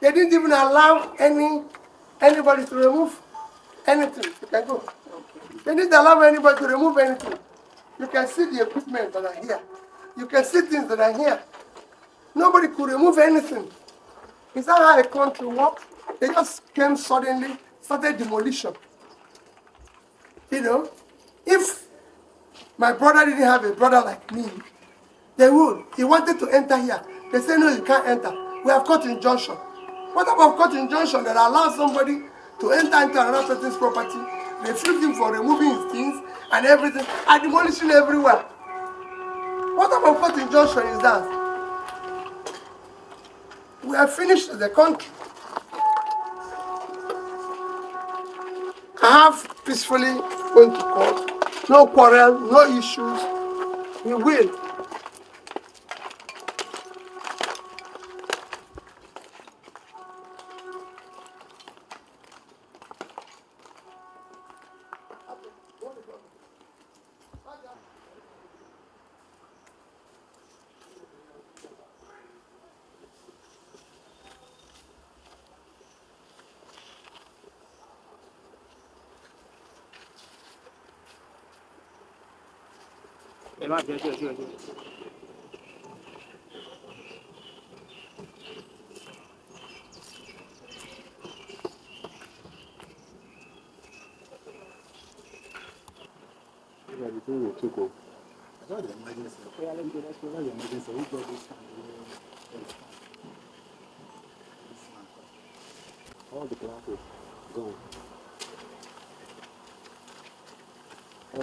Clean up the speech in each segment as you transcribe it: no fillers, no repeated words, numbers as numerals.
They didn't even allow anybody to remove anything. You can go. They didn't allow anybody to remove anything. You can see the equipment that are here. You can see things that are here. Nobody could remove anything. Is that how a country works? They just came suddenly, started demolition. You know, if my brother didn't have a brother like me, they would. He wanted to enter here. They say, no, you can't enter. We have court injunction. What type of court injunction that allows somebody to enter into another person's property, refuse him for removing his things and everything, and demolishing everywhere? What type of court injunction is that? We have finished the country. I have peacefully gone to court. No quarrel, no issues. We will. All the glasses gone.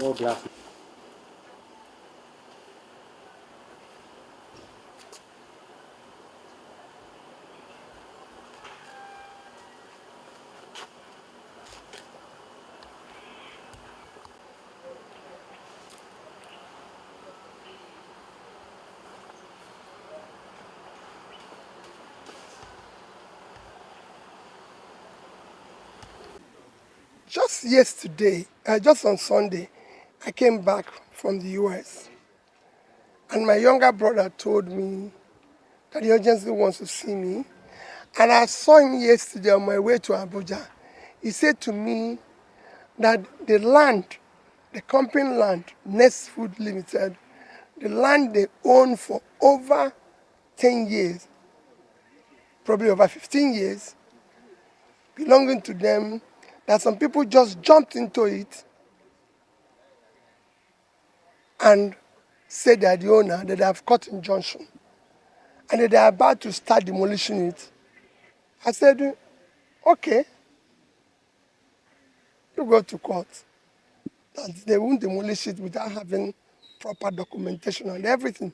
All glasses. Just yesterday, just on Sunday, I came back from the US. And my younger brother told me that the agency wants to see me. And I saw him yesterday on my way to Abuja. He said to me that the land, the company land, Nest Food Limited, the land they own for over 10 years, probably over 15 years, belonging to them, that some people just jumped into it and said they are the owner, that they have cut injunction, and that they are about to start demolishing it. I said, okay, you go to court. That they won't demolish it without having proper documentation and everything.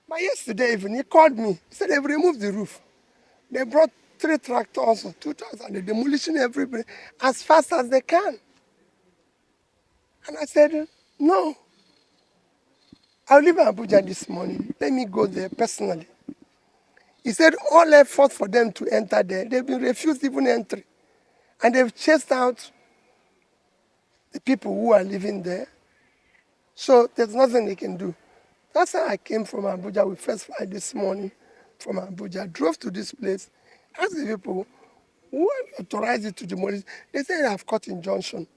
But yesterday evening, he called me. He said they've removed the roof. They brought 3 tractors or 2 tractors, and they're demolishing everything as fast as they can. And I said, no. I'll leave Abuja this morning. Let me go there personally. He said all effort for them to enter there, they've been refused even entry. And they've chased out the people who are living there. So there's nothing they can do. That's how I came from Abuja. We first fly this morning from Abuja. Drove to this place. Asked the people who authorized it to demolish. They said they have cut injunction.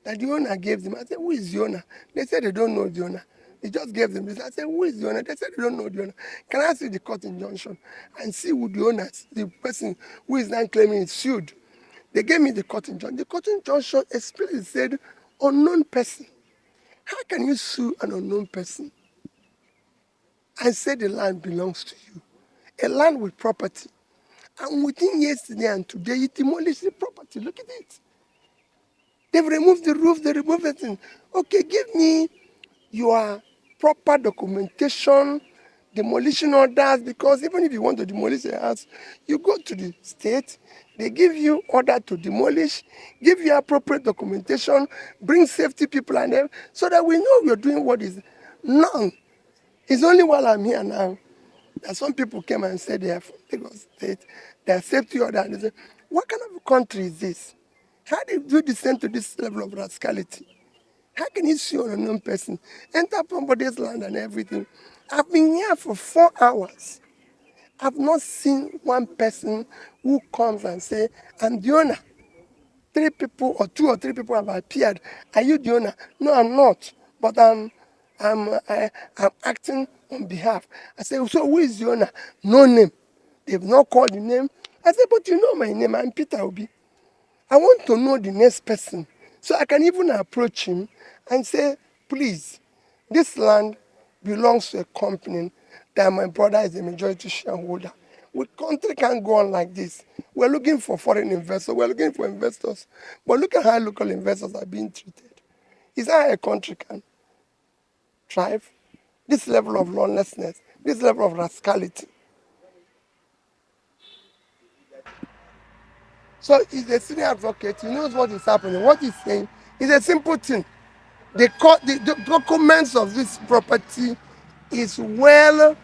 That the owner gave them. I said, who is the owner? They said they don't know the owner. They just gave them this. I said, who is the owner? They said they don't know the owner. Can I see the court injunction and see who the owner, the person who is now claiming is sued? They gave me the court injunction. The court injunction explicitly said, unknown person. How can you sue an unknown person and say the land belongs to you? A land with property. And within yesterday and today, you demolished the property. Look at it. They've removed the roof, they removed everything. Okay, give me your proper documentation, demolition orders, because even if you want to demolish a house, you go to the state, they give you order to demolish, give you appropriate documentation, bring safety people and them, so that we know you're doing what is none. It's only while I'm here now that some people came and said they are from Lagos State, their safety order, and they say, what kind of country is this? How do you descend to this level of rascality? How can you sue an unknown person, enter somebody's land and everything? I've been here for 4 hours. I've not seen one person who comes and say, I'm the owner. 3 people or 2 or 3 people have appeared. Are you the owner? No, I'm not. But I'm acting on behalf. I say, so who is the owner? No name. They've not called the name. I say, but you know my name. I'm Peter Obi. I want to know the next person so I can even approach him and say, please, this land belongs to a company that my brother is a majority shareholder. The country can't go on like this. We're looking for foreign investors. We're looking for investors. But look at how local investors are being treated. Is that how a country can thrive? This level of lawlessness, this level of rascality. So he's a senior advocate. He knows what is happening. What he's saying is a simple thing. The documents of this property is well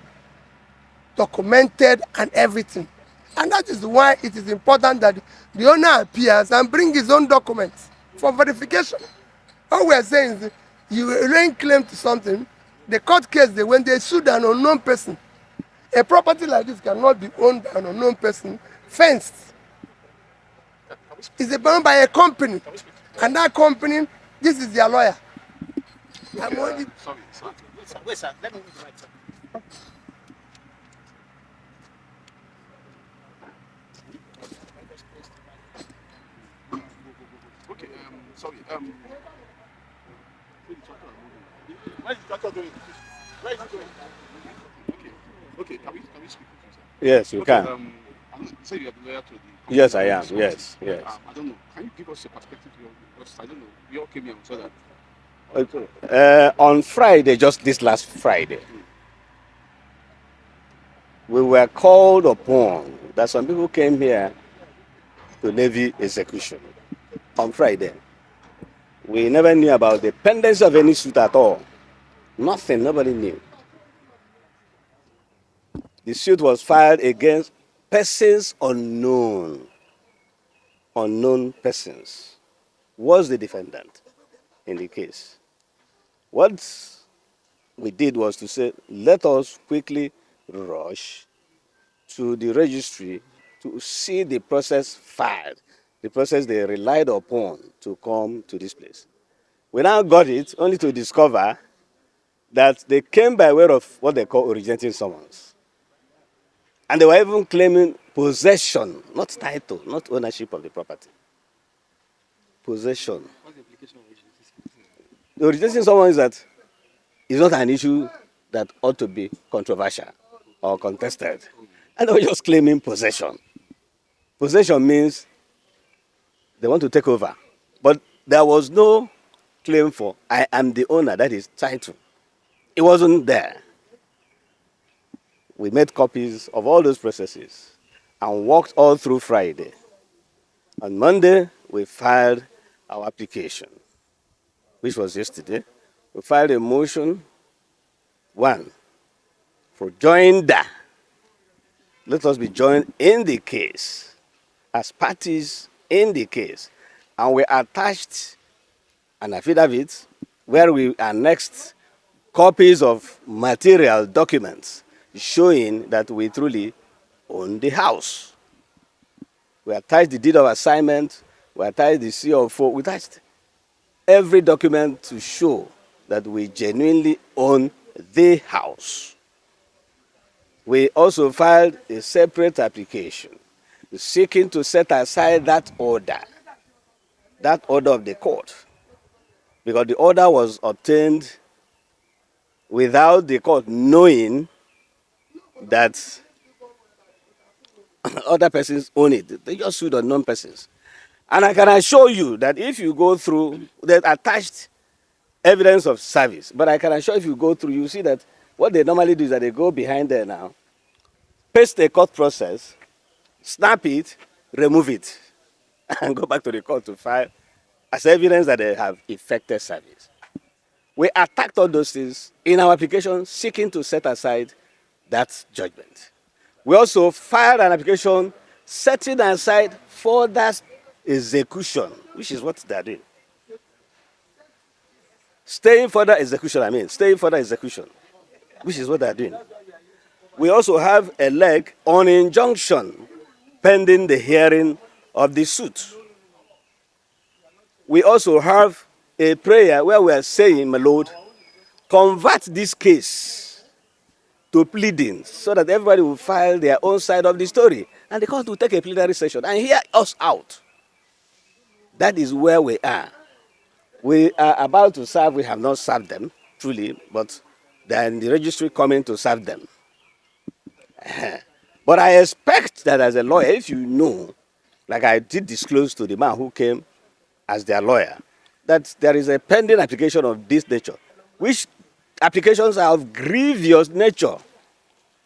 documented and everything. And that is why it is important that the owner appears and bring his own documents for verification. All we are saying is you laying claim to something, the court case, when they sued an unknown person, a property like this cannot be owned by an unknown person, fenced. It's owned by a company. And that company, this is their lawyer. I'm only... Sorry. Wait, sir. Let me move the mic, sir. Okay, sorry. Where is the tractor going? Where is it going? Okay. Can we speak with you, sir? Yes, you Okay, can. say you are the lawyer to the Yes, I am. Yes. I don't know. Can you give us a perspective? Because I don't know. We all came here and saw that. On Friday, just this last Friday, we were called upon that some people came here to levy execution on Friday. We never knew about the pendency of any suit at all. Nothing, nobody knew. The suit was filed against persons unknown. Unknown persons was the defendant in the case. What we did was to say, let us quickly rush to the registry to see the process filed, the process they relied upon to come to this place. We now got it only to discover that they came by way of what they call originating summons. And they were even claiming possession, not title, not ownership of the property. Possession. What's the implication of The originating summons is that it's not an issue that ought to be controversial or contested. And they were just claiming possession. Possession means they want to take over. But there was no claim for, I am the owner, that is title. It wasn't there. We made copies of all those processes and walked all through Friday. On Monday, we filed our application, which was yesterday. We filed a motion, one, for joinder. Let us be joined in the case as parties in the case. And we attached an affidavit where we annexed copies of material documents showing that we truly own the house. We attached the deed of assignment, we attached the CO4, we attached every document to show that we genuinely own the house. We also filed a separate application seeking to set aside that order of the court, because the order was obtained without the court knowing that other persons own it. They just sued unknown persons. And I can assure you that if you go through the attached evidence of service, but I can assure you if you go through, you see that what they normally do is that they go behind there now, paste the court process, snap it, remove it, and go back to the court to file as evidence that they have effected service. We attacked all those things in our application seeking to set aside that judgment. We also filed an application setting aside further execution, which is what they're doing. Staying further execution, which is what they're doing. We also have a leg on injunction pending the hearing of the suit. We also have a prayer where we are saying, my Lord, convert this case to pleadings so that everybody will file their own side of the story. And the court will take a plenary session and hear us out. That is where we are. We are about to serve, we have not served them, truly, but they are in the registry coming to serve them. But I expect that as a lawyer, if you know, like I did disclose to the man who came as their lawyer, that there is a pending application of this nature, which applications are of grievous nature.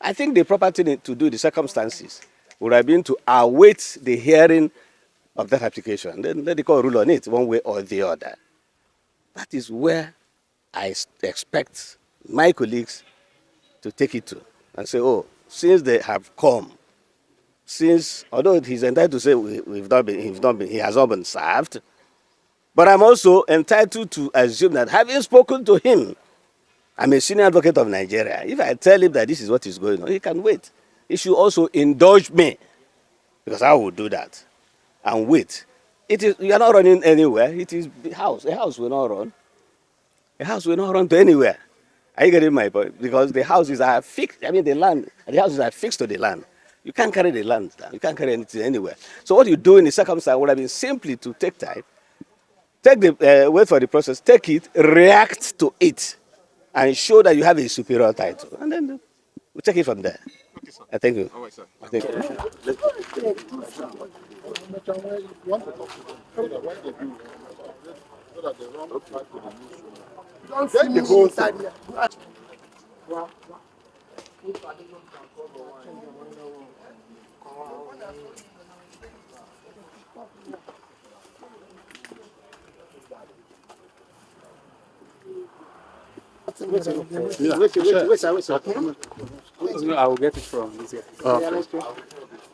I think the proper thing to do, the circumstances, would have been to await the hearing of that application. Then let the court rule on it one way or the other. That is where I expect my colleagues to take it to and say, oh, since they have come, since, although he's entitled to say he has not been served, but I'm also entitled to assume that having spoken to him, I'm a senior advocate of Nigeria. If I tell him that this is what is going on, he can wait. He should also indulge me, because I will do that and wait. You are not running anywhere. It is the house. A house will not run. A house will not run to anywhere. Are you getting my point? Because the houses are fixed. I mean, the houses are fixed to the land. You can't carry the land down. You can't carry anything anywhere. So what you do in the circumstance would have been simply to take time, wait for the process, take it, react to it, and show that you have a superior title. And then we take it from there. Okay, sir. Thank you. All right, sir. Thank you. Want to talk to them so that when they do, so that they run back to the news. Don't see me inside here. Wait, sir. I will get it from this guy.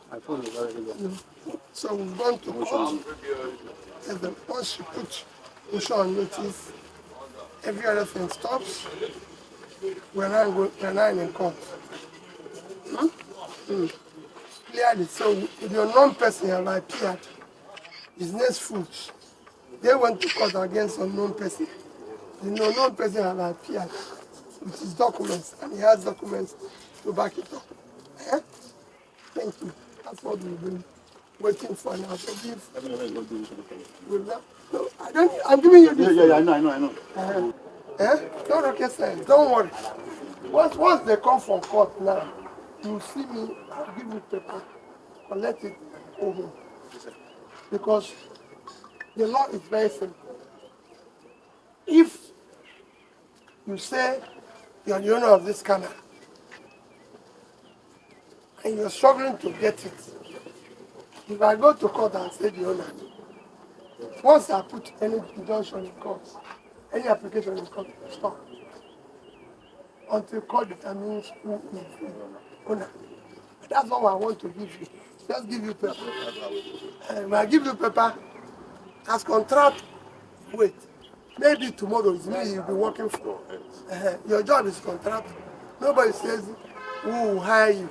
My phone is already there. So we've gone to court. And then once you put issue on notice, every other thing stops. We're not in court. Clearly, so with your non-person have appeared, business foods, they went to court against unknown person. The unknown person have appeared with his documents, and he has documents to back it up. Eh? Thank you. That's what we've been waiting for now. So no, I don't. I'm giving you this. Yeah, I know. No rocket science. Don't worry. Once they come from court now, you see me. I'll give you paper. Collect it over. Because the law is very simple. If you say you're the owner of this canal and you're struggling to get it, if I go to court and say the owner, once I put any injunction in court, any application in court, stop. Until court determines who is the owner. That's all I want to give you. Just give you paper. When I give you paper, as contract, wait. Maybe tomorrow is me you'll be working for. Your job is contract. Nobody says who will hire you.